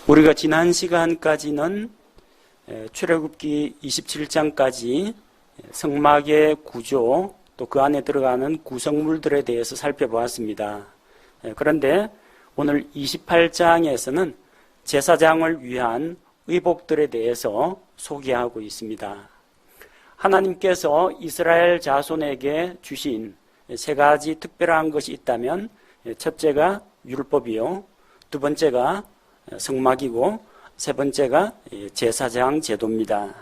우리가 지난 시간까지는 출애굽기 27장까지 성막의 구조, 또 그 안에 들어가는 구성물들에 대해서 살펴보았습니다. 그런데 오늘 28장에서는 제사장을 위한 의복들에 대해서 소개하고 있습니다. 하나님께서 이스라엘 자손에게 주신 세 가지 특별한 것이 있다면 첫째가 율법이요, 두 번째가 성막이고 세 번째가 제사장 제도입니다.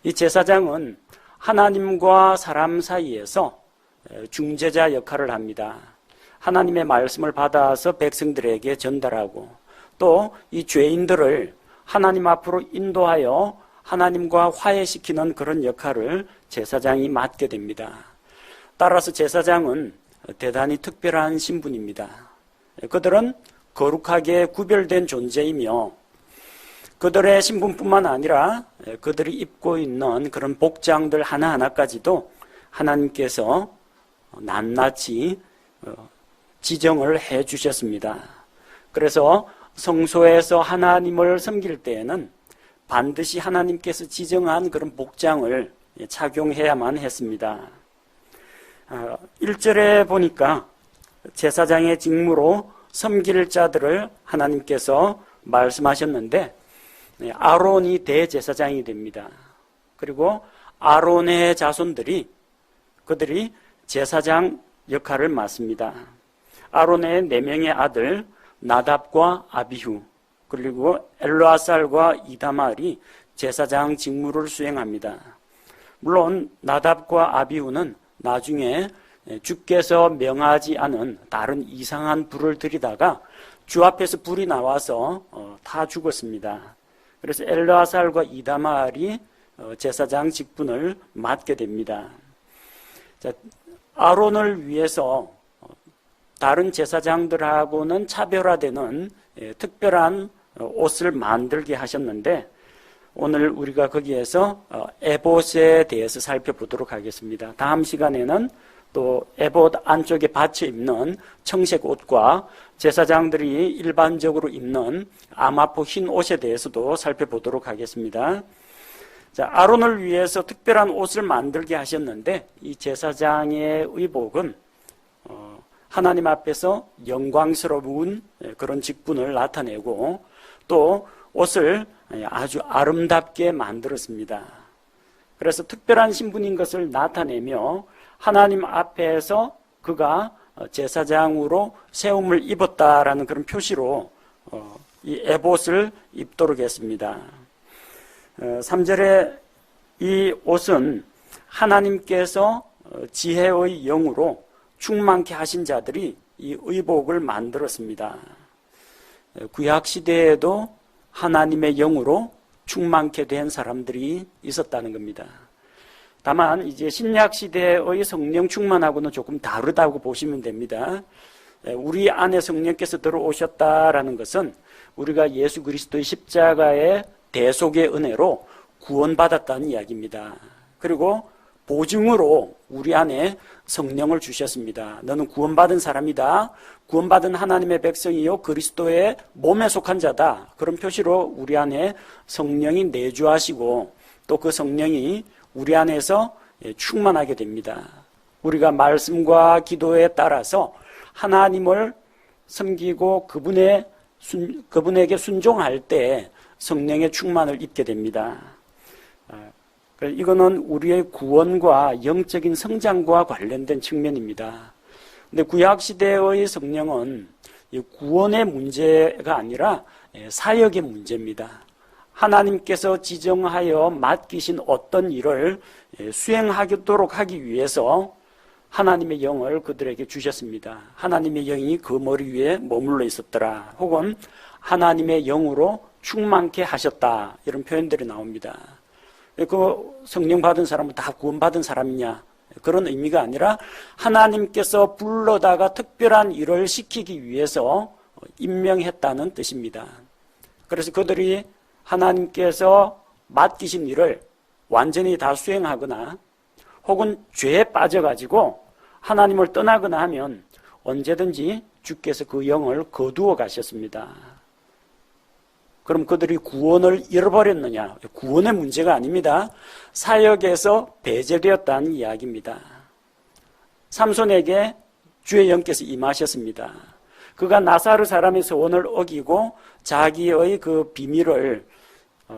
이 제사장은 하나님과 사람 사이에서 중재자 역할을 합니다. 하나님의 말씀을 받아서 백성들에게 전달하고 또 이 죄인들을 하나님 앞으로 인도하여 하나님과 화해시키는 그런 역할을 제사장이 맡게 됩니다. 따라서 제사장은 대단히 특별한 신분입니다. 그들은 거룩하게 구별된 존재이며 그들의 신분뿐만 아니라 그들이 입고 있는 그런 복장들 하나하나까지도 하나님께서 낱낱이 지정을 해 주셨습니다. 그래서 성소에서 하나님을 섬길 때에는 반드시 하나님께서 지정한 그런 복장을 착용해야만 했습니다. 1절에 보니까 제사장의 직무로 섬길 자들을 하나님께서 말씀하셨는데 아론이 대제사장이 됩니다. 그리고 아론의 자손들이 그들이 제사장 역할을 맡습니다. 아론의 4명의 아들 나답과 아비후 그리고 엘르아살과 이다말이 제사장 직무를 수행합니다. 물론 나답과 아비후는 나중에 주께서 명하지 않은 다른 이상한 불을 들이다가 주 앞에서 불이 나와서 다 죽었습니다. 그래서 엘르아살과 이다말이 제사장 직분을 맡게 됩니다. 자, 아론을 위해서 다른 제사장들하고는 차별화되는 특별한 옷을 만들게 하셨는데 오늘 우리가 거기에서 에봇에 대해서 살펴보도록 하겠습니다. 다음 시간에는 또 에봇 안쪽에 받쳐 입는 청색 옷과 제사장들이 일반적으로 입는 아마포 흰 옷에 대해서도 살펴보도록 하겠습니다. 자, 아론을 위해서 특별한 옷을 만들게 하셨는데 이 제사장의 의복은 하나님 앞에서 영광스러운 그런 직분을 나타내고 또 옷을 아주 아름답게 만들었습니다. 그래서 특별한 신분인 것을 나타내며 하나님 앞에서 그가 제사장으로 세움을 입었다라는 그런 표시로 이 에봇을 입도록 했습니다. 3절에 이 옷은 하나님께서 지혜의 영으로 충만케 하신 자들이 이 의복을 만들었습니다. 구약시대에도 하나님의 영으로 충만케 된 사람들이 있었다는 겁니다. 다만 이제 신약시대의 성령 충만하고는 조금 다르다고 보시면 됩니다. 우리 안에 성령께서 들어오셨다라는 것은 우리가 예수 그리스도의 십자가의 대속의 은혜로 구원받았다는 이야기입니다. 그리고 보증으로 우리 안에 성령을 주셨습니다. 너는 구원받은 사람이다. 구원받은 하나님의 백성이요 그리스도의 몸에 속한 자다. 그런 표시로 우리 안에 성령이 내주하시고 또 그 성령이 우리 안에서 충만하게 됩니다. 우리가 말씀과 기도에 따라서 하나님을 섬기고 그분에게 순종할 때 성령의 충만을 입게 됩니다. 이거는 우리의 구원과 영적인 성장과 관련된 측면입니다. 근데 구약시대의 성령은 구원의 문제가 아니라 사역의 문제입니다. 하나님께서 지정하여 맡기신 어떤 일을 수행하도록 하기 위해서 하나님의 영을 그들에게 주셨습니다. 하나님의 영이 그 머리 위에 머물러 있었더라. 혹은 하나님의 영으로 충만케 하셨다. 이런 표현들이 나옵니다. 그 성령 받은 사람은 다 구원받은 사람이냐? 그런 의미가 아니라 하나님께서 불러다가 특별한 일을 시키기 위해서 임명했다는 뜻입니다. 그래서 그들이 하나님께서 맡기신 일을 완전히 다 수행하거나 혹은 죄에 빠져가지고 하나님을 떠나거나 하면 언제든지 주께서 그 영을 거두어 가셨습니다. 그럼 그들이 구원을 잃어버렸느냐? 구원의 문제가 아닙니다. 사역에서 배제되었다는 이야기입니다. 삼손에게 주의 영께서 임하셨습니다. 그가 나사르 사람의 소원을 어기고 자기의 그 비밀을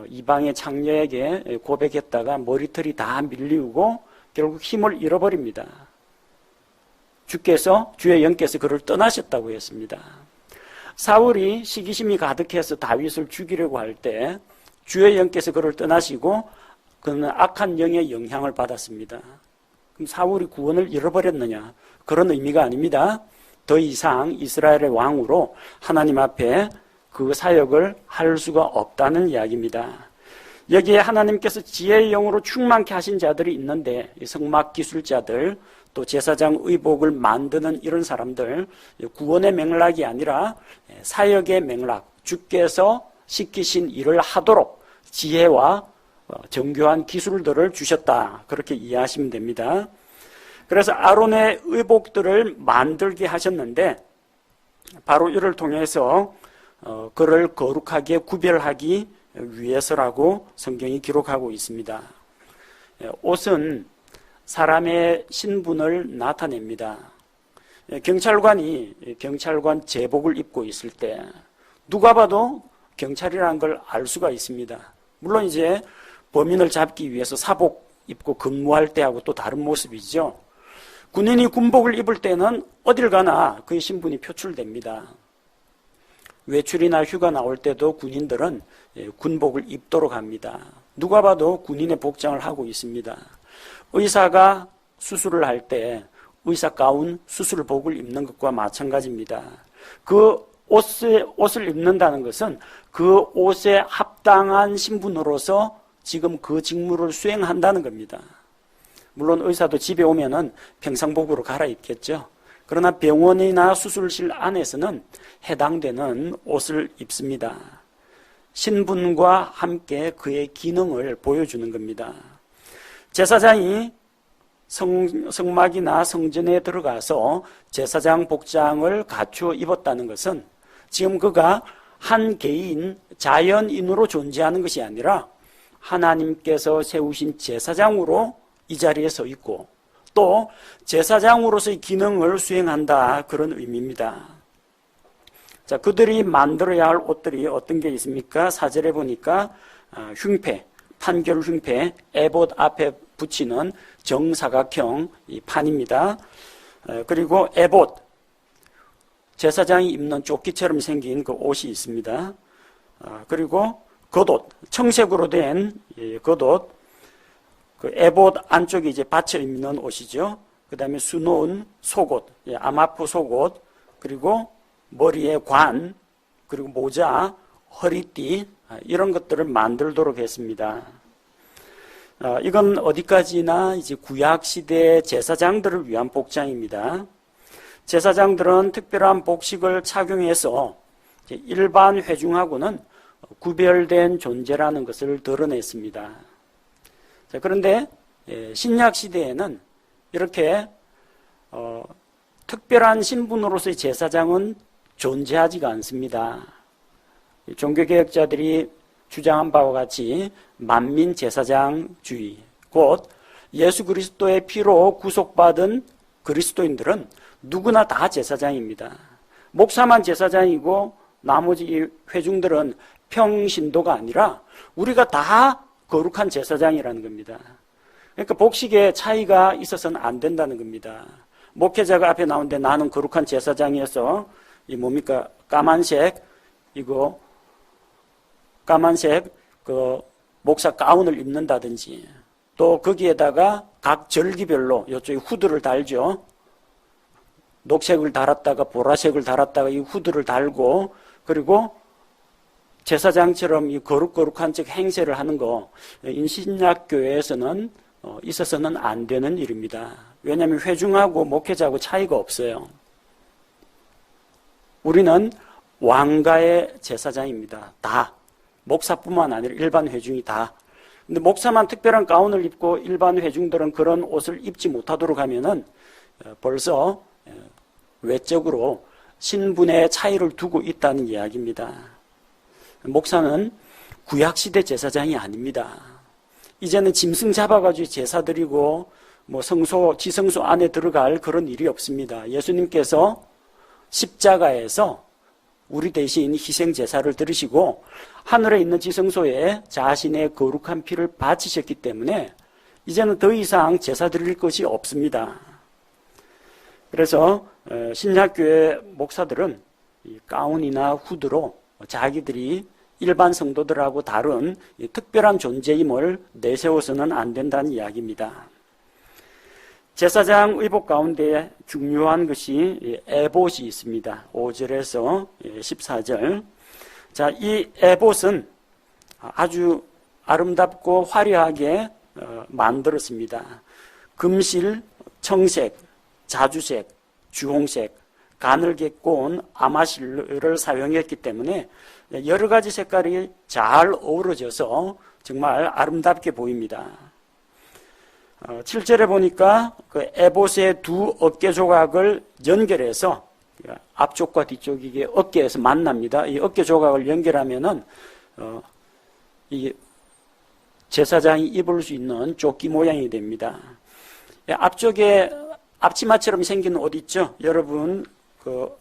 이방의 창녀에게 고백했다가 머리털이 다 밀리우고 결국 힘을 잃어버립니다. 주의 영께서 그를 떠나셨다고 했습니다. 사울이 시기심이 가득해서 다윗을 죽이려고 할 때 주의 영께서 그를 떠나시고 그는 악한 영의 영향을 받았습니다. 그럼 사울이 구원을 잃어버렸느냐? 그런 의미가 아닙니다. 더 이상 이스라엘의 왕으로 하나님 앞에 그 사역을 할 수가 없다는 이야기입니다. 여기에 하나님께서 지혜의 영으로 충만케 하신 자들이 있는데 성막 기술자들, 또 제사장 의복을 만드는 이런 사람들, 구원의 맥락이 아니라 사역의 맥락, 주께서 시키신 일을 하도록 지혜와 정교한 기술들을 주셨다, 그렇게 이해하시면 됩니다. 그래서 아론의 의복들을 만들게 하셨는데 바로 이를 통해서 그를 거룩하게 구별하기 위해서라고 성경이 기록하고 있습니다. 옷은 사람의 신분을 나타냅니다. 경찰관이 경찰관 제복을 입고 있을 때 누가 봐도 경찰이라는 걸 알 수가 있습니다. 물론 이제 범인을 잡기 위해서 사복 입고 근무할 때하고 또 다른 모습이죠. 군인이 군복을 입을 때는 어딜 가나 그의 신분이 표출됩니다. 외출이나 휴가 나올 때도 군인들은 군복을 입도록 합니다. 누가 봐도 군인의 복장을 하고 있습니다. 의사가 수술을 할 때 의사 가운, 수술복을 입는 것과 마찬가지입니다. 그 옷을 입는다는 것은 그 옷에 합당한 신분으로서 지금 그 직무를 수행한다는 겁니다. 물론 의사도 집에 오면은 평상복으로 갈아입겠죠. 그러나 병원이나 수술실 안에서는 해당되는 옷을 입습니다. 신분과 함께 그의 기능을 보여주는 겁니다. 제사장이 성막이나 성전에 들어가서 제사장 복장을 갖추어 입었다는 것은 지금 그가 한 개인, 자연인으로 존재하는 것이 아니라 하나님께서 세우신 제사장으로 이 자리에 서 있고 또 제사장으로서의 기능을 수행한다, 그런 의미입니다. 자, 그들이 만들어야 할 옷들이 어떤 게 있습니까? 4절에 보니까 흉패, 판결 흉패, 에봇 앞에 붙이는 정사각형 이 판입니다. 그리고 에봇, 제사장이 입는 조끼처럼 생긴 그 옷이 있습니다. 그리고 겉옷, 청색으로 된 겉옷, 그 에봇 안쪽에 이제 받쳐 입는 옷이죠. 그 다음에 수놓은 속옷, 아마프 속옷, 그리고 머리에 관, 그리고 모자, 허리띠, 이런 것들을 만들도록 했습니다. 이건 어디까지나 이제 구약시대 제사장들을 위한 복장입니다. 제사장들은 특별한 복식을 착용해서 일반 회중하고는 구별된 존재라는 것을 드러냈습니다. 자, 그런데 신약시대에는 이렇게 특별한 신분으로서의 제사장은 존재하지가 않습니다. 종교개혁자들이 주장한 바와 같이 만민 제사장주의, 곧 예수 그리스도의 피로 구속받은 그리스도인들은 누구나 다 제사장입니다. 목사만 제사장이고 나머지 회중들은 평신도가 아니라 우리가 다 거룩한 제사장이라는 겁니다. 그러니까 복식에 차이가 있어서는 안 된다는 겁니다. 목회자가 앞에 나오는데 나는 거룩한 제사장이어서 이 뭡니까? 까만색 그 목사 가운을 입는다든지 또 거기에다가 각 절기별로 이쪽에 후드를 달죠. 녹색을 달았다가 보라색을 달았다가 이 후드를 달고 그리고 제사장처럼 이 거룩한 척 행세를 하는 거 인신약교회에서는 있어서는 안 되는 일입니다. 왜냐하면 회중하고 목회자하고 차이가 없어요. 우리는 왕가의 제사장입니다. 다. 목사뿐만 아니라 일반 회중이 다. 근데 목사만 특별한 가운을 입고 일반 회중들은 그런 옷을 입지 못하도록 하면은 벌써 외적으로 신분의 차이를 두고 있다는 이야기입니다. 목사는 구약시대 제사장이 아닙니다. 이제는 짐승 잡아가지고 제사 드리고 뭐 지성소 안에 들어갈 그런 일이 없습니다. 예수님께서 십자가에서 우리 대신 희생 제사를 드리시고 하늘에 있는 지성소에 자신의 거룩한 피를 바치셨기 때문에 이제는 더 이상 제사 드릴 것이 없습니다. 그래서 신약교회 목사들은 가운이나 후드로 자기들이 일반 성도들하고 다른 특별한 존재임을 내세워서는 안 된다는 이야기입니다. 제사장 의복 가운데 중요한 것이 에봇이 있습니다. 5절에서 14절. 자, 이 에봇은 아주 아름답고 화려하게 만들었습니다. 금실, 청색, 자주색, 주홍색, 가늘게 꼬은 아마실을 사용했기 때문에 여러 가지 색깔이 잘 어우러져서 정말 아름답게 보입니다. 7절에 보니까 그 에봇의 두 어깨 조각을 연결해서 앞쪽과 뒤쪽 이게 어깨에서 만납니다. 이 어깨 조각을 연결하면은 이 제사장이 입을 수 있는 조끼 모양이 됩니다. 앞쪽에 앞치마처럼 생긴 옷 있죠? 여러분 그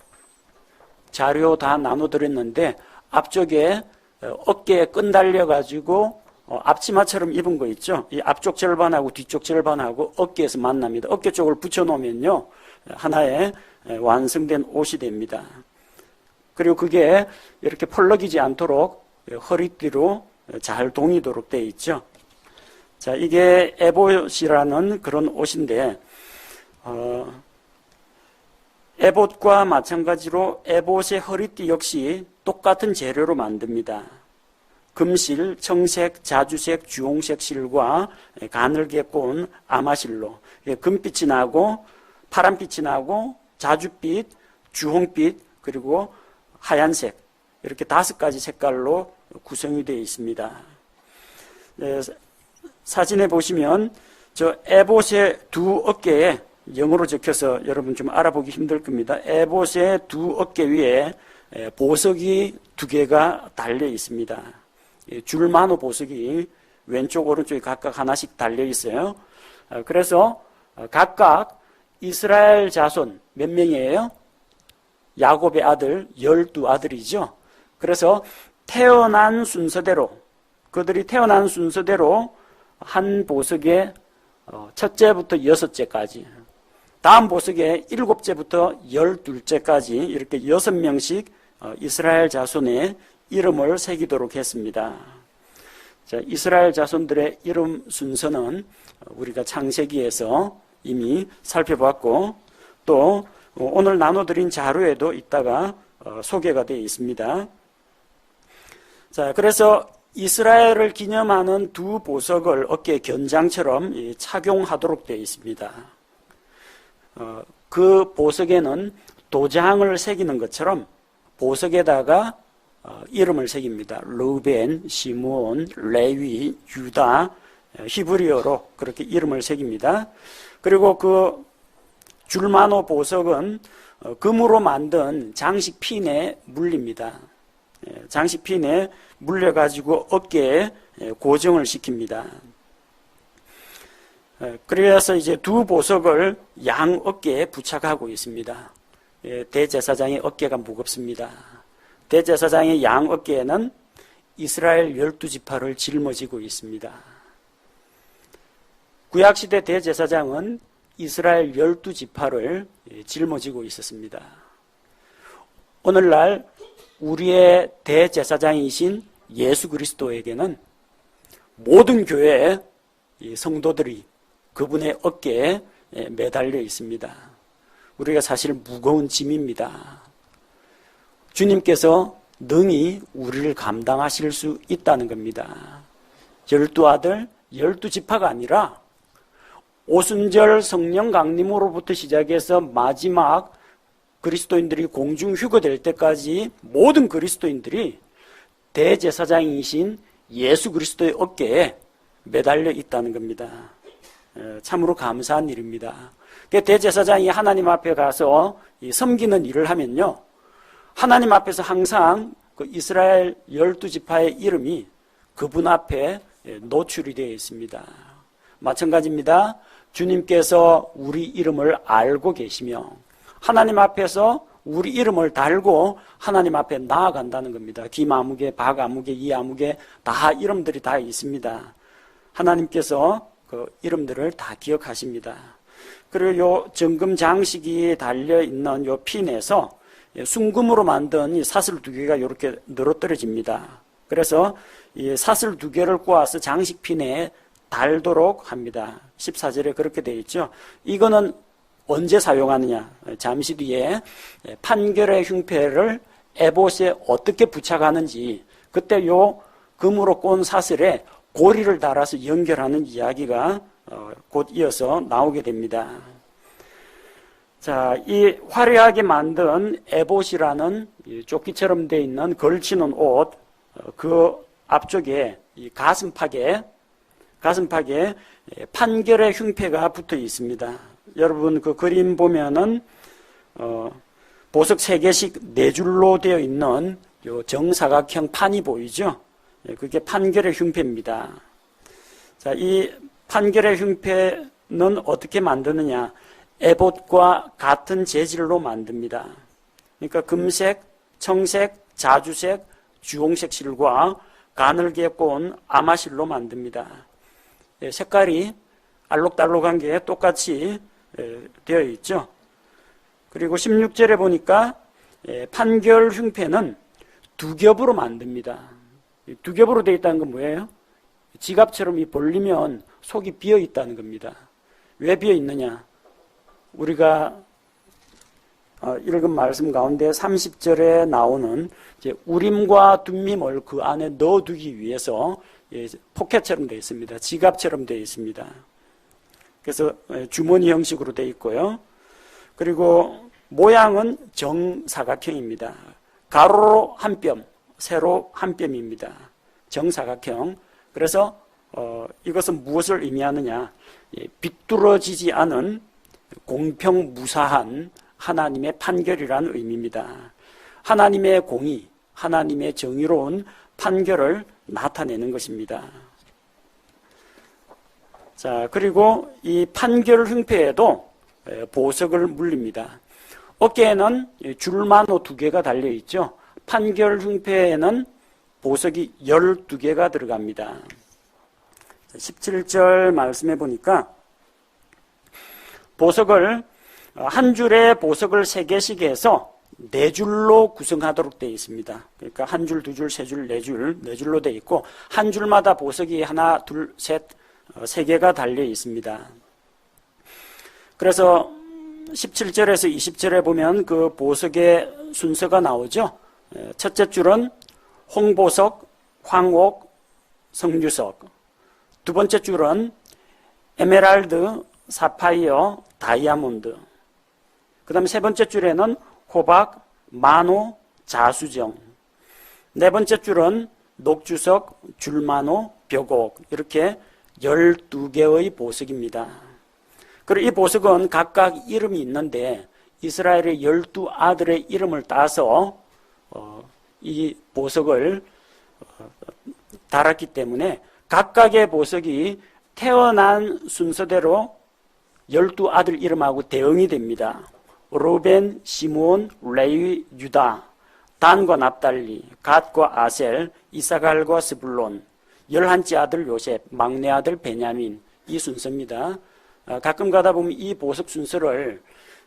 자료 다 나눠드렸는데 앞쪽에 어깨에 끈 달려가지고 앞치마처럼 입은 거 있죠? 이 앞쪽 절반하고 뒤쪽 절반하고 어깨에서 만납니다. 어깨 쪽을 붙여놓으면요 하나의 완성된 옷이 됩니다. 그리고 그게 이렇게 펄럭이지 않도록 허리띠로 잘 동이도록 되어 있죠. 자, 이게 에봇이라는 그런 옷인데 에봇과 마찬가지로 에봇의 허리띠 역시 똑같은 재료로 만듭니다. 금실, 청색, 자주색, 주홍색 실과 가늘게 꼬은 아마실로 금빛이 나고 파란빛이 나고 자주빛, 주홍빛 그리고 하얀색 이렇게 5가지 색깔로 구성이 되어 있습니다. 사진에 보시면 저 에봇의 두 어깨에 영어로 적혀서 여러분 좀 알아보기 힘들 겁니다. 에봇의 두 어깨 위에 보석이 2개가 달려 있습니다. 줄마노 보석이 왼쪽 오른쪽에 각각 하나씩 달려 있어요. 그래서 각각 이스라엘 자손 몇 명이에요? 야곱의 아들 12아들이죠. 그래서 태어난 순서대로 그들이 태어난 순서대로 한 보석에 첫째부터 6째까지 다음 보석에 7째부터 12째까지 이렇게 6명씩 이스라엘 자손의 이름을 새기도록 했습니다. 자, 이스라엘 자손들의 이름 순서는 우리가 창세기에서 이미 살펴봤고 또 오늘 나눠드린 자료에도 이따가 소개가 되어 있습니다. 자, 그래서 이스라엘을 기념하는 두 보석을 어깨 견장처럼 착용하도록 되어 있습니다. 그 보석에는 도장을 새기는 것처럼 보석에다가 이름을 새깁니다. 르벤, 시므온, 레위, 유다, 히브리어로 그렇게 이름을 새깁니다. 그리고 그 줄마노 보석은 금으로 만든 장식 핀에 물립니다. 장식 핀에 물려가지고 어깨에 고정을 시킵니다. 그래서 이제 두 보석을 양 어깨에 부착하고 있습니다. 대제사장의 어깨가 무겁습니다. 대제사장의 양 어깨에는 이스라엘 12지파를 짊어지고 있습니다. 구약시대 대제사장은 이스라엘 12지파를 짊어지고 있었습니다. 오늘날 우리의 대제사장이신 예수 그리스도에게는 모든 교회의 성도들이 그분의 어깨에 매달려 있습니다. 우리가 사실 무거운 짐입니다. 주님께서 능히 우리를 감당하실 수 있다는 겁니다. 12아들, 12지파가 아니라 오순절 성령 강림으로부터 시작해서 마지막 그리스도인들이 공중 휴거될 때까지 모든 그리스도인들이 대제사장이신 예수 그리스도의 어깨에 매달려 있다는 겁니다. 참으로 감사한 일입니다. 대제사장이 하나님 앞에 가서 섬기는 일을 하면요, 하나님 앞에서 항상 그 이스라엘 12지파의 이름이 그분 앞에 노출이 되어 있습니다. 마찬가지입니다. 주님께서 우리 이름을 알고 계시며 하나님 앞에서 우리 이름을 달고 하나님 앞에 나아간다는 겁니다. 김아무개, 박아무개, 이아무개 다 이름들이 다 있습니다. 하나님께서 그 이름들을 다 기억하십니다. 그리고 요 정금 장식이 달려있는 요 핀에서 순금으로 만든 이 사슬 2개가 이렇게 늘어뜨려집니다. 그래서 이 사슬 2개를 꼬아서 장식핀에 달도록 합니다. 14절에 그렇게 되어 있죠. 이거는 언제 사용하느냐? 잠시 뒤에 판결의 흉패를 에봇에 어떻게 부착하는지 그때 요 금으로 꼰 사슬에 고리를 달아서 연결하는 이야기가 곧 이어서 나오게 됩니다. 자, 이 화려하게 만든 에봇이라는 조끼처럼 되어 있는 걸치는 옷, 그 앞쪽에 이 가슴팍에 판결의 흉패가 붙어 있습니다. 여러분 그 그림 보면은 보석 3개씩 4줄로 되어 있는 요 정사각형 판이 보이죠? 그게 판결의 흉패입니다. 자, 이 판결의 흉패는 어떻게 만드느냐? 에봇과 같은 재질로 만듭니다. 그러니까 금색, 청색, 자주색, 주홍색 실과 가늘게 꼰 아마실로 만듭니다. 색깔이 알록달록한 게 똑같이 되어 있죠. 그리고 16절에 보니까 판결 흉패는 2겹으로 만듭니다. 2겹으로 되어 있다는 건 뭐예요? 지갑처럼 이 벌리면 속이 비어 있다는 겁니다. 왜 비어 있느냐? 우리가 읽은 말씀 가운데 30절에 나오는 이제 우림과 둠밈을 그 안에 넣어두기 위해서 포켓처럼 되어 있습니다. 지갑처럼 되어 있습니다. 그래서 주머니 형식으로 되어 있고요. 그리고 모양은 정사각형입니다. 가로로 한 뼘, 세로 한 뼘입니다. 정사각형. 그래서 이것은 무엇을 의미하느냐? 비뚤어지지 않은 공평무사한 하나님의 판결이라는 의미입니다. 하나님의 공의, 하나님의 정의로운 판결을 나타내는 것입니다. 자, 그리고 이 판결 흉패에도 보석을 물립니다. 어깨에는 줄만호 2개가 달려있죠. 판결 흉패에는 보석이 12개가 들어갑니다. 17절 말씀해 보니까 보석을 한 줄에 보석을 3개씩 해서 4줄로 구성하도록 되어 있습니다. 그러니까 한 줄, 2줄, 3줄, 4줄, 4줄로 되어 있고 한 줄마다 보석이 하나, 둘, 셋, 3개가 달려 있습니다. 그래서 17절에서 20절에 보면 그 보석의 순서가 나오죠. 첫째 줄은 홍보석, 황옥, 성유석. 두 번째 줄은 에메랄드, 사파이어, 다이아몬드. 그 다음에 세 번째 줄에는 호박, 만호, 자수정. 네 번째 줄은 녹주석, 줄만호, 벽옥. 이렇게 12개의 보석입니다. 그리고 이 보석은 각각 이름이 있는데 이스라엘의 12아들의 이름을 따서 이 보석을 달았기 때문에 각각의 보석이 태어난 순서대로 12아들 이름하고 대응이 됩니다. 루벤, 시므온, 레위, 유다, 단과 납달리, 갓과 아셀, 이사갈과 스불론, 11째 아들 요셉, 막내 아들 베냐민, 이 순서입니다. 가끔 가다 보면 이 보석 순서를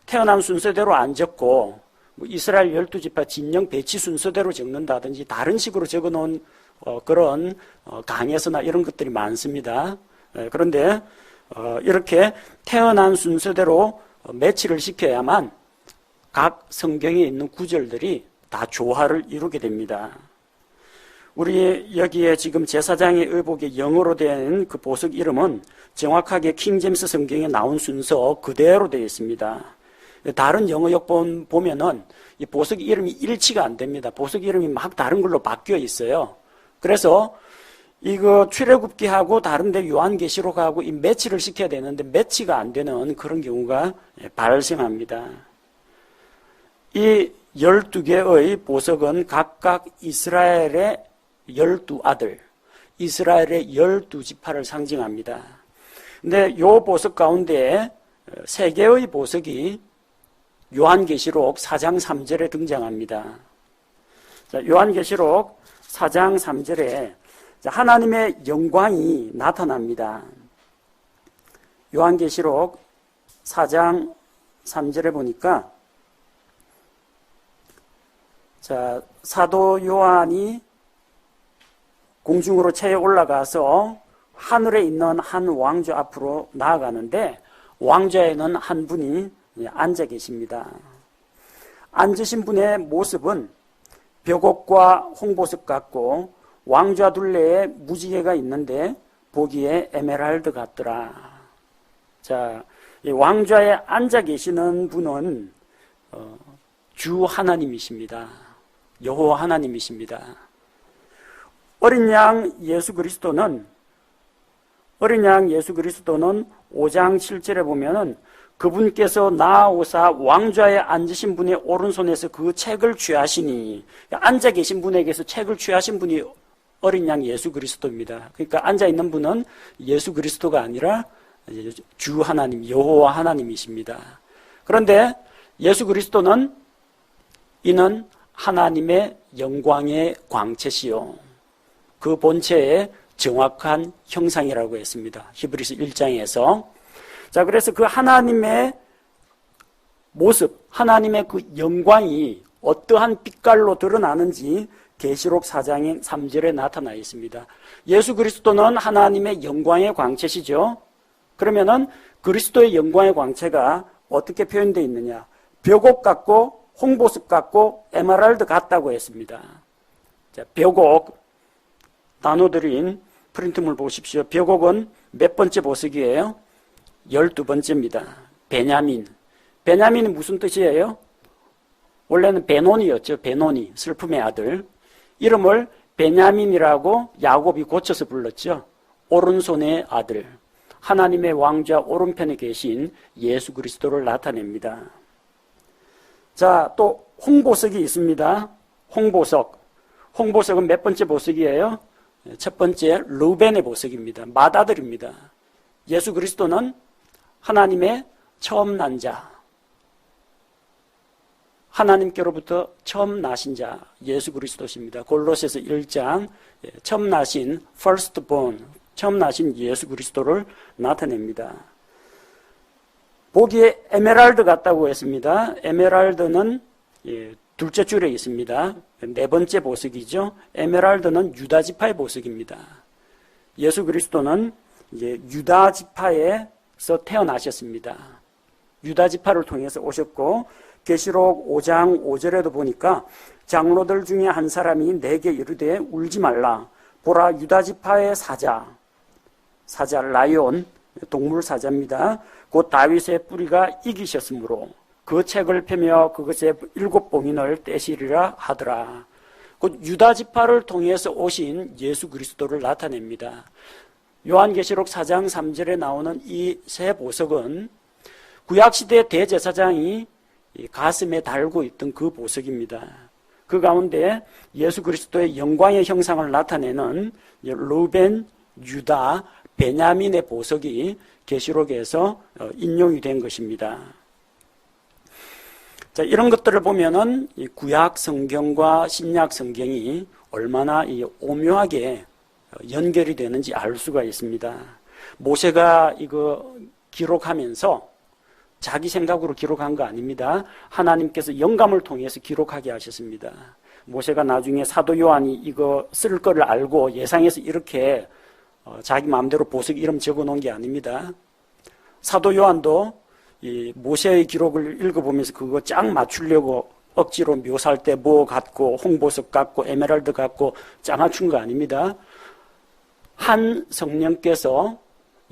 태어난 순서대로 안 적고 이스라엘 12지파 진영 배치 순서대로 적는다든지 다른 식으로 적어놓은 그런 강에서나 이런 것들이 많습니다. 그런데 이렇게 태어난 순서대로 매치를 시켜야만 각 성경에 있는 구절들이 다 조화를 이루게 됩니다. 우리 여기에 지금 제사장의 의복에 영어로 된 그 보석 이름은 정확하게 킹제임스 성경에 나온 순서 그대로 되어 있습니다. 다른 영어 역본 보면은 이 보석 이름이 일치가 안 됩니다. 보석 이름이 막 다른 걸로 바뀌어 있어요. 그래서 이거 출애굽기하고 다른데 요한계시록하고 이 매치를 시켜야 되는데 매치가 안 되는 그런 경우가 발생합니다. 이 12개의 보석은 각각 이스라엘의 12아들, 이스라엘의 12지파를 상징합니다. 근데 이 보석 가운데 3개의 보석이 요한계시록 4장 3절에 등장합니다. 자, 요한계시록 4장 3절에 하나님의 영광이 나타납니다. 요한계시록 4장 3절에 보니까 자, 사도 요한이 공중으로 체에 올라가서 하늘에 있는 한 왕좌 앞으로 나아가는데 왕좌에는 한 분이 앉아 계십니다. 앉으신 분의 모습은 벽옥과 홍보석 같고 왕좌 둘레에 무지개가 있는데 보기에 에메랄드 같더라. 자, 이 왕좌에 앉아 계시는 분은 주 하나님이십니다. 여호와 하나님이십니다. 어린 양 예수 그리스도는 5장 7절에 보면은 그분께서 나아오사 왕좌에 앉으신 분의 오른손에서 그 책을 취하시니, 앉아 계신 분에게서 책을 취하신 분이 어린 양 예수 그리스도입니다. 그러니까 앉아 있는 분은 예수 그리스도가 아니라 주 하나님, 여호와 하나님이십니다. 그런데 예수 그리스도는 이는 하나님의 영광의 광채시요 그 본체의 정확한 형상이라고 했습니다. 히브리서 1장에서. 자, 그래서 그 하나님의 모습, 하나님의 그 영광이 어떠한 빛깔로 드러나는지 계시록 4장 3절에 나타나 있습니다. 예수 그리스도는 하나님의 영광의 광채시죠. 그러면은 그리스도의 영광의 광채가 어떻게 표현되어 있느냐? 벽옥 같고 홍보석 같고 에메랄드 같다고 했습니다. 자, 벽옥 나눠드린 프린트물 보십시오. 벽옥은 몇 번째 보석이에요? 12번째입니다. 베냐민. 베냐민이 무슨 뜻이에요? 원래는 베노니였죠. 베노니, 슬픔의 아들. 이름을 베냐민이라고 야곱이 고쳐서 불렀죠. 오른손의 아들. 하나님의 왕좌 오른편에 계신 예수 그리스도를 나타냅니다. 자, 또 홍보석이 있습니다. 홍보석. 홍보석은 몇 번째 보석이에요? 첫 번째 르벤의 보석입니다. 맏아들입니다. 예수 그리스도는 하나님의 처음 난 자, 하나님께로부터 처음 나신 자 예수 그리스도십니다. 골로새서 1장 처음 나신 firstborn, 처음 나신 예수 그리스도를 나타냅니다. 보기에 에메랄드 같다고 했습니다. 에메랄드는 둘째 줄에 있습니다. 네 번째 보석이죠. 에메랄드는 유다 지파의 보석입니다. 예수 그리스도는 이제 유다 지파에서 태어나셨습니다. 유다 지파를 통해서 오셨고 계시록 5장 5절에도 보니까 장로들 중에 한 사람이 내게 이르되 울지 말라. 보라 유다 지파의 사자 라이온, 동물 사자입니다. 곧 다윗의 뿌리가 이기셨으므로 그 책을 펴며 그것의 7봉인을 떼시리라 하더라. 곧 유다 지파를 통해서 오신 예수 그리스도를 나타냅니다. 요한계시록 4장 3절에 나오는 이 세 보석은 구약시대 대제사장이 가슴에 달고 있던 그 보석입니다. 그 가운데 예수 그리스도의 영광의 형상을 나타내는 르벤, 유다, 베냐민의 보석이 계시록에서 인용이 된 것입니다. 자, 이런 것들을 보면은 이 구약 성경과 신약 성경이 얼마나 오묘하게 연결이 되는지 알 수가 있습니다. 모세가 이거 기록하면서 자기 생각으로 기록한 거 아닙니다. 하나님께서 영감을 통해서 기록하게 하셨습니다. 모세가 나중에 사도 요한이 이거 쓸 거를 알고 예상해서 이렇게 자기 마음대로 보석 이름 적어 놓은 게 아닙니다. 사도 요한도 이 모세의 기록을 읽어보면서 그거 쫙 맞추려고 억지로 묘사할 때 뭐 같고 홍보석 같고 에메랄드 같고 짜 맞춘 거 아닙니다. 한 성령께서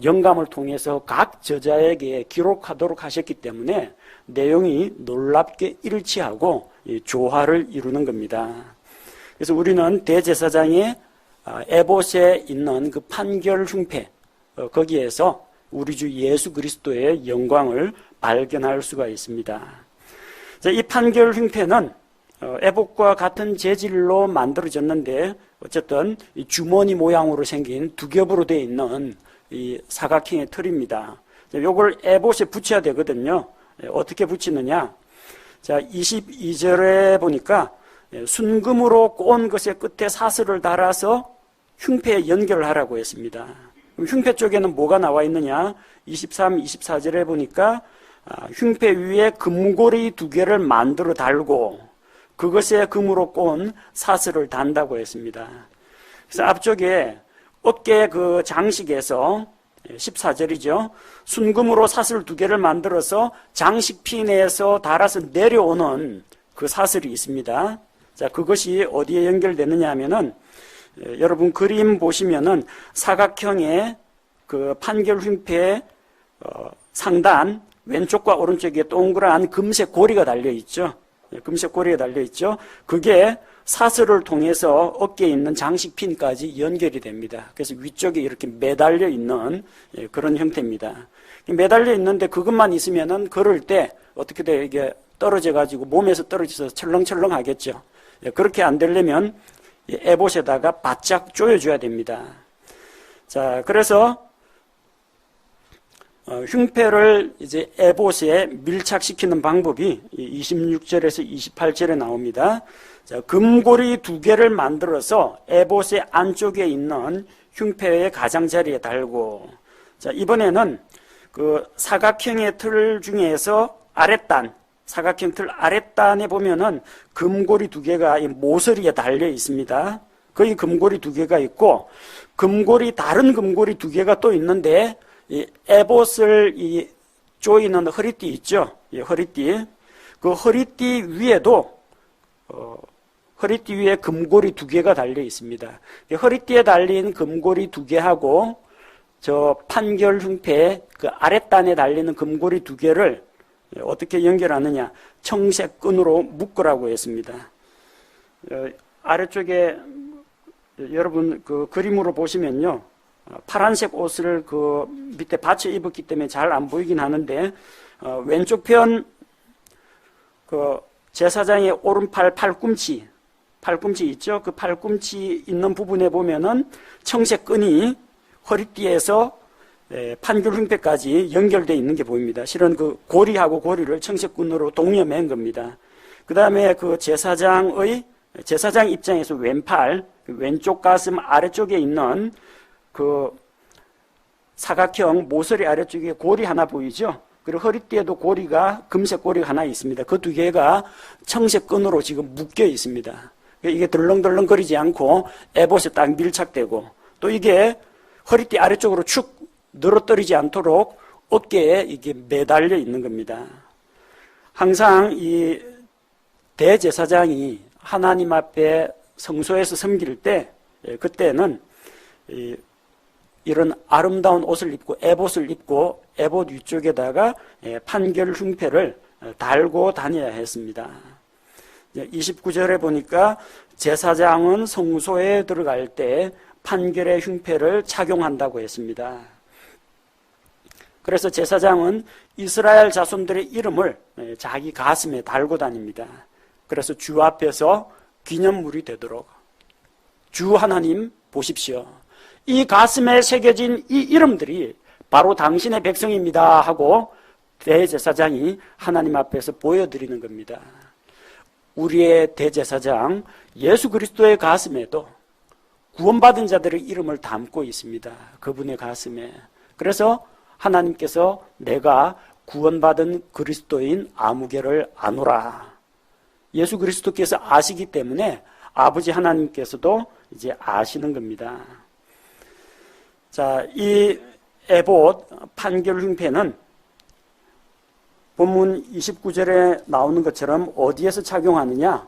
영감을 통해서 각 저자에게 기록하도록 하셨기 때문에 내용이 놀랍게 일치하고 조화를 이루는 겁니다. 그래서 우리는 대제사장의 에봇에 있는 그 판결 흉패 거기에서 우리 주 예수 그리스도의 영광을 발견할 수가 있습니다. 이 판결 흉패는 애복과 같은 재질로 만들어졌는데 어쨌든 이 주머니 모양으로 생긴 두 겹으로 되어 있는 이 사각형의 틀입니다. 요걸 에봇에 붙여야 되거든요. 어떻게 붙이느냐? 자, 22절에 보니까 순금으로 꼬은 것의 끝에 사슬을 달아서 흉패에 연결을 하라고 했습니다. 그럼 흉패 쪽에는 뭐가 나와 있느냐? 23, 24절에 보니까 흉패 위에 금고리 두 개를 만들어 달고 그것에 금으로 꼬은 사슬을 단다고 했습니다. 그래서 앞쪽에 어깨 그 장식에서 14절이죠. 순금으로 사슬 두 개를 만들어서 장식핀에서 달아서 내려오는 그 사슬이 있습니다. 자, 그것이 어디에 연결되느냐 하면은 여러분 그림 보시면은 사각형의 그 판결 흉패 상단 왼쪽과 오른쪽에 동그란 금색 고리가 달려 있죠. 금색 고리가 달려 있죠. 그게 사슬을 통해서 어깨에 있는 장식핀까지 연결이 됩니다. 그래서 위쪽에 이렇게 매달려 있는 그런 형태입니다. 매달려 있는데 그것만 있으면은 걸을 때 어떻게 돼요? 이게 떨어져 가지고 몸에서 떨어져서 철렁철렁 하겠죠. 그렇게 안 되려면 에봇에다가 바짝 조여줘야 됩니다. 자, 그래서 흉패를 이제 에봇에 밀착시키는 방법이 26절에서 28절에 나옵니다. 자, 금고리 두 개를 만들어서 에봇의 안쪽에 있는 흉패의 가장자리에 달고, 자, 이번에는 그 사각형의 틀 중에서 아랫단, 사각형 틀 아랫단에 보면은 금고리 두 개가 이 모서리에 달려 있습니다. 거기 금고리 두 개가 있고, 다른 금고리 두 개가 또 있는데, 이 에봇을 조이는 허리띠 있죠? 이 허리띠. 그 허리띠 위에도, 허리띠 위에 금고리 두 개가 달려 있습니다. 허리띠에 달린 금고리 두 개하고 저 판결 흉패 그 아랫단에 달리는 금고리 두 개를 어떻게 연결하느냐? 청색 끈으로 묶으라고 했습니다. 아래쪽에 여러분 그 그림으로 보시면요. 파란색 옷을 그 밑에 받쳐 입었기 때문에 잘 안 보이긴 하는데, 왼쪽 편 그 제사장의 오른팔 팔꿈치 있죠? 그 팔꿈치 있는 부분에 보면은 청색 끈이 허리띠에서 판결 흉패까지 연결되어 있는 게 보입니다. 실은 그 고리하고 고리를 청색 끈으로 동여맨 겁니다. 그 다음에 그 제사장 입장에서 왼쪽 가슴 아래쪽에 있는 그 사각형 모서리 아래쪽에 고리 하나 보이죠? 그리고 허리띠에도 금색 고리가 하나 있습니다. 그 두 개가 청색 끈으로 지금 묶여 있습니다. 이게 덜렁덜렁 거리지 않고 에봇에 딱 밀착되고, 또 이게 허리띠 아래쪽으로 축 늘어뜨리지 않도록 어깨에 이게 매달려 있는 겁니다. 항상 이 대제사장이 하나님 앞에 성소에서 섬길 때, 그때는 이런 아름다운 옷을 입고 에봇을 입고 에봇 위쪽에다가 판결 흉패를 달고 다녀야 했습니다. 29절에 보니까 제사장은 성소에 들어갈 때 판결의 흉패를 착용한다고 했습니다. 그래서 제사장은 이스라엘 자손들의 이름을 자기 가슴에 달고 다닙니다. 그래서 주 앞에서 기념물이 되도록, 주 하나님 보십시오, 이 가슴에 새겨진 이 이름들이 바로 당신의 백성입니다 하고 대제사장이 하나님 앞에서 보여드리는 겁니다. 우리의 대제사장 예수 그리스도의 가슴에도 구원받은 자들의 이름을 담고 있습니다. 그분의 가슴에. 그래서 하나님께서 내가 구원받은 그리스도인 아무개를 아노라. 예수 그리스도께서 아시기 때문에 아버지 하나님께서도 이제 아시는 겁니다. 자, 이 에봇 판결 흉패는 본문 29절에 나오는 것처럼 어디에서 착용하느냐?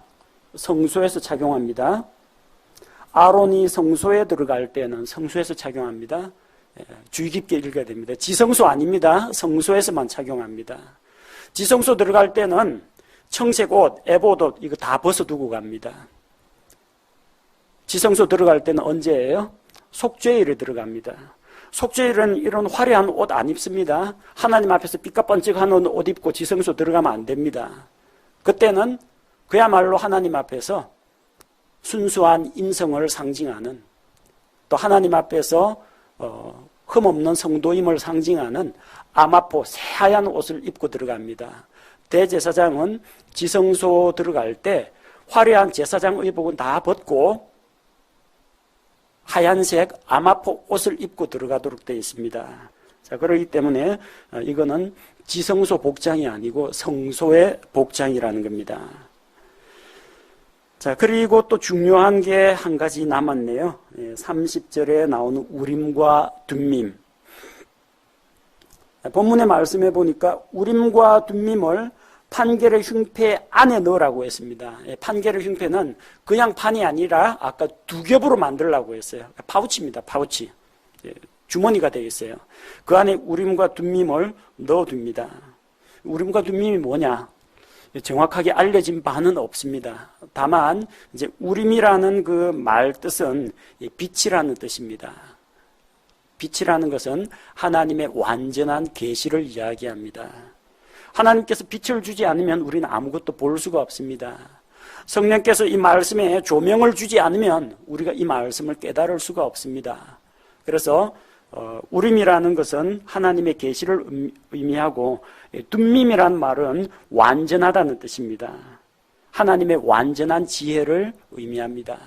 성소에서 착용합니다. 아론이 성소에 들어갈 때는 성소에서 착용합니다. 주의 깊게 읽어야 됩니다. 지성소 아닙니다. 성소에서만 착용합니다. 지성소 들어갈 때는 청색 옷, 에봇 옷 이거 다 벗어두고 갑니다. 지성소 들어갈 때는 언제예요? 속죄일에 들어갑니다. 속죄일은 이런 화려한 옷 안 입습니다. 하나님 앞에서 삐까뻔쩍하는 옷 입고 지성소 들어가면 안 됩니다. 그때는 그야말로 하나님 앞에서 순수한 인성을 상징하는, 또 하나님 앞에서 흠없는 성도임을 상징하는 아마포 새하얀 옷을 입고 들어갑니다. 대제사장은 지성소 들어갈 때 화려한 제사장 의복은 다 벗고 하얀색 아마포 옷을 입고 들어가도록 되어 있습니다. 자, 그렇기 때문에 이거는 지성소 복장이 아니고 성소의 복장이라는 겁니다. 자, 그리고 또 중요한 게 한 가지 남았네요. 30절에 나오는 우림과 둠밈. 본문의 말씀해 보니까 우림과 둠밈을 판결의 흉패 안에 넣으라고 했습니다. 판결의 흉패는 그냥 판이 아니라 아까 두 겹으로 만들라고 했어요. 파우치입니다. 파우치. 주머니가 되어 있어요. 그 안에 우림과 둠밈을 넣어둡니다. 우림과 둠밈이 뭐냐? 정확하게 알려진 바는 없습니다. 다만 이제 우림이라는 그 말 뜻은 빛이라는 뜻입니다. 빛이라는 것은 하나님의 완전한 계시를 이야기합니다. 하나님께서 빛을 주지 않으면 우리는 아무것도 볼 수가 없습니다. 성령께서 이 말씀에 조명을 주지 않으면 우리가 이 말씀을 깨달을 수가 없습니다. 그래서 우림이라는 것은 하나님의 계시를 의미하고 둠밈이라는 말은 완전하다는 뜻입니다. 하나님의 완전한 지혜를 의미합니다.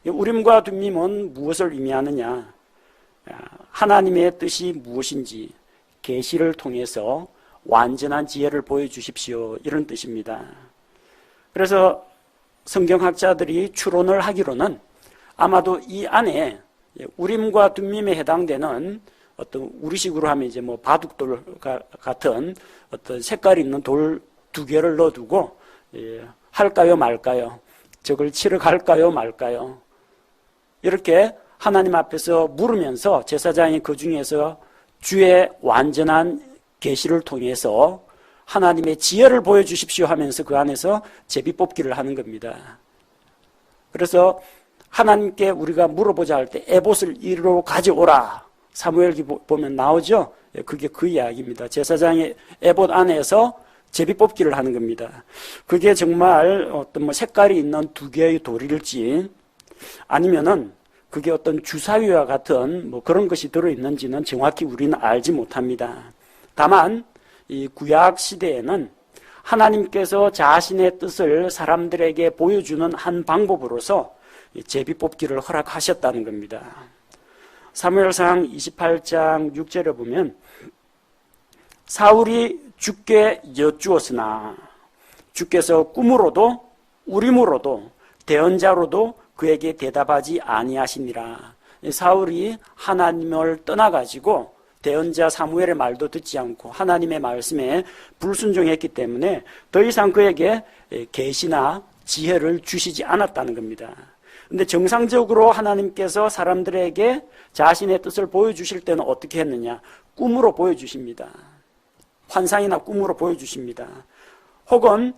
우림과 둠밈은 무엇을 의미하느냐? 하나님의 뜻이 무엇인지 계시를 통해서 완전한 지혜를 보여주십시오, 이런 뜻입니다. 그래서 성경학자들이 추론을 하기로는 아마도 이 안에 우림과 둠밈에 해당되는 어떤 우리식으로 하면 이제 뭐 바둑돌 같은 어떤 색깔이 있는 돌 두 개를 넣어두고 할까요 말까요? 적을 치러 갈까요 말까요? 이렇게 하나님 앞에서 물으면서 제사장이 그 중에서 주의 완전한 계시를 통해서 하나님의 지혜를 보여주십시오 하면서 그 안에서 제비뽑기를 하는 겁니다. 그래서 하나님께 우리가 물어보자 할 때 에봇을 이리로 가져오라. 사무엘기 보면 나오죠. 그게 그 이야기입니다. 제사장의 에봇 안에서 제비뽑기를 하는 겁니다. 그게 정말 어떤 뭐 색깔이 있는 두 개의 돌일지 아니면은 그게 어떤 주사위와 같은 뭐 그런 것이 들어있는지는 정확히 우리는 알지 못합니다. 다만 이 구약 시대에는 하나님께서 자신의 뜻을 사람들에게 보여주는 한 방법으로서 제비뽑기를 허락하셨다는 겁니다. 사무엘상 28장 6절에 보면 사울이 주께 여쭈었으나 주께서 꿈으로도 우림으로도 대언자로도 그에게 대답하지 아니하시니라. 사울이 하나님을 떠나가지고 대언자 사무엘의 말도 듣지 않고 하나님의 말씀에 불순종했기 때문에 더 이상 그에게 계시나 지혜를 주시지 않았다는 겁니다. 근데 정상적으로 하나님께서 사람들에게 자신의 뜻을 보여주실 때는 어떻게 했느냐? 꿈으로 보여주십니다. 환상이나 꿈으로 보여주십니다. 혹은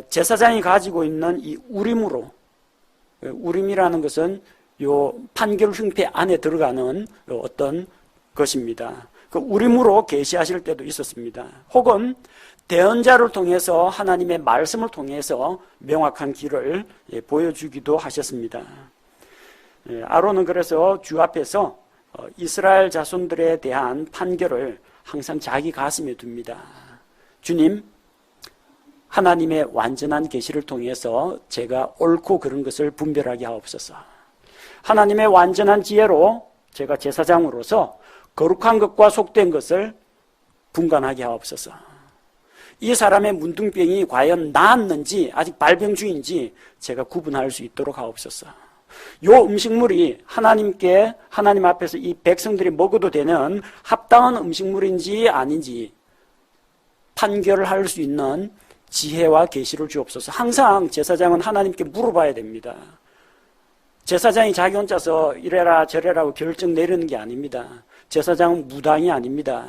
제사장이 가지고 있는 이 우림으로, 우림이라는 것은 요 판결 흉패 안에 들어가는 어떤 것입니다. 그 우림으로 계시하실 때도 있었습니다. 혹은 대언자를 통해서 하나님의 말씀을 통해서 명확한 길을 보여주기도 하셨습니다. 아론은 그래서 주 앞에서 이스라엘 자손들에 대한 판결을 항상 자기 가슴에 둡니다. 주님, 하나님의 완전한 계시를 통해서 제가 옳고 그른 것을 분별하게 하옵소서. 하나님의 완전한 지혜로 제가 제사장으로서 거룩한 것과 속된 것을 분간하게 하옵소서. 이 사람의 문둥병이 과연 나았는지 아직 발병 중인지 제가 구분할 수 있도록 하옵소서. 요 음식물이 하나님 앞에서 이 백성들이 먹어도 되는 합당한 음식물인지 아닌지 판결을 할 수 있는 지혜와 계시를 주옵소서. 항상 제사장은 하나님께 물어봐야 됩니다. 제사장이 자기 혼자서 이래라 저래라고 결정 내리는 게 아닙니다. 제사장은 무당이 아닙니다.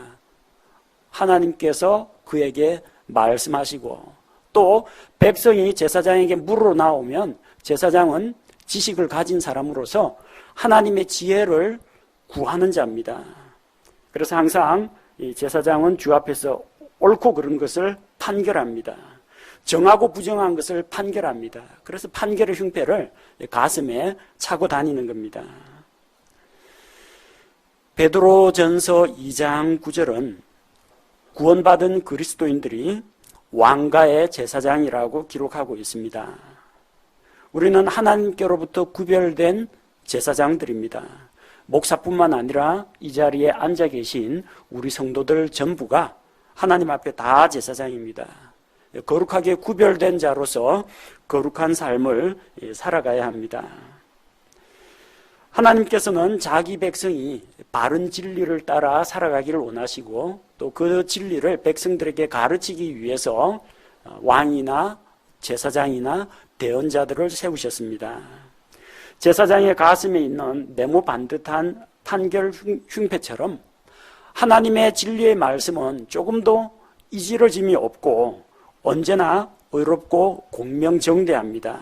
하나님께서 그에게 말씀하시고 또 백성이 제사장에게 물으러 나오면 제사장은 지식을 가진 사람으로서 하나님의 지혜를 구하는 자입니다. 그래서 항상 이 제사장은 주 앞에서 옳고 그른 것을 판결합니다. 정하고 부정한 것을 판결합니다. 그래서 판결의 흉패를 가슴에 차고 다니는 겁니다. 베드로전서 2장 9절은 구원받은 그리스도인들이 왕가의 제사장이라고 기록하고 있습니다. 우리는 하나님께로부터 구별된 제사장들입니다. 목사뿐만 아니라 이 자리에 앉아 계신 우리 성도들 전부가 하나님 앞에 다 제사장입니다. 거룩하게 구별된 자로서 거룩한 삶을 살아가야 합니다. 하나님께서는 자기 백성이 바른 진리를 따라 살아가기를 원하시고 또 그 진리를 백성들에게 가르치기 위해서 왕이나 제사장이나 대언자들을 세우셨습니다. 제사장의 가슴에 있는 네모 반듯한 판결 흉패처럼 하나님의 진리의 말씀은 조금도 이지러짐이 없고 언제나 의롭고 공명정대합니다.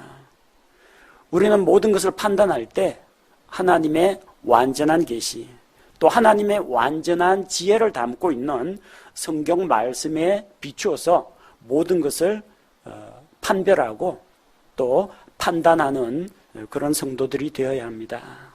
우리는 모든 것을 판단할 때 하나님의 완전한 계시, 또 하나님의 완전한 지혜를 담고 있는 성경 말씀에 비추어서 모든 것을 판별하고 또 판단하는 그런 성도들이 되어야 합니다.